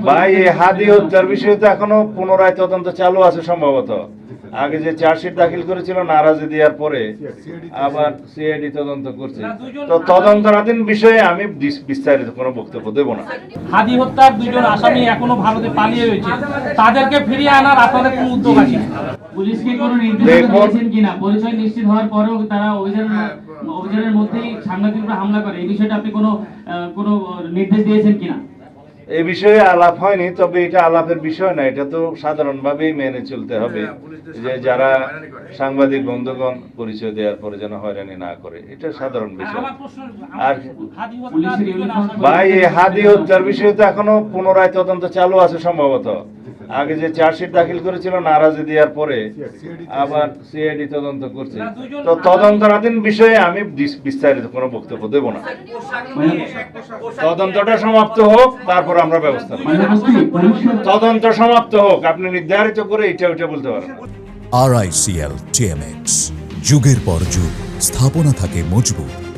ভাই এই হাদি হত্যার বিষয়ে তো এখনো পুনরায় তদন্ত চালু আছে সম্ভবত। আগে যে চার্জশিট দাখিল করেছিল নারাজি দেওয়ার পরে আবার সিআইডি তদন্ত করছে। তো তদন্তরাধীন বিষয়ে আমি বিস্তারিত কোনো বক্তব্য দেব না। হাদি হত্যার দুজন আসামি এখনো ভারতে পালিয়ে রয়েছে, তাদেরকে ফিরিয়ে আনার আপনাদের কোনো উদ্যোগ আছে? পুলিশকে কোনো নির্দেশনা দিয়েছেন কিনা? পরিচয় নিশ্চিত হওয়ার পরেও তারা অভিযানের মধ্যেই সাংঘাতিকভাবে হামলা করে, এই বিষয়টা আপনি কোনো নির্দেশ দিয়েছেন কিনা? এই বিষয়ে আলাপ হয়নি, তবে এটা আলাপের বিষয় না, এটা তো সাধারণভাবেই মেনে চলতে হবে যে যারা সাংবাদিক বন্ধুগণ পরিচয় দেওয়ার পরে যেন হয়রানি না করে, এটা সাধারণ বিষয়। আমার প্রশ্ন, আর হাদি হত্যার দুজন আসামি ভাই এই হাদি হত্যার বিষয়ে তো এখনো পুনরায় তদন্ত চালু আছে সম্ভবত। আগে যে চার্জশিট দাখিল করেছিল নারাজি দেওয়ার পরে আবার সিআইডি তদন্ত করছে। তো তদন্তরাধীন বিষয়ে আমি বিস্তারিত কোনো বক্তব্য দেব না। তদন্তটা সমাপ্ত হোক, তারপর আমরা ব্যবস্থা নেব। তদন্ত সমাপ্ত হোক, আপনি নির্ধারিত করে এটা ওইটা বলতে পারেন। RICL TMX, যুগের পর যুগ স্থাপনা থাকে মজবুত,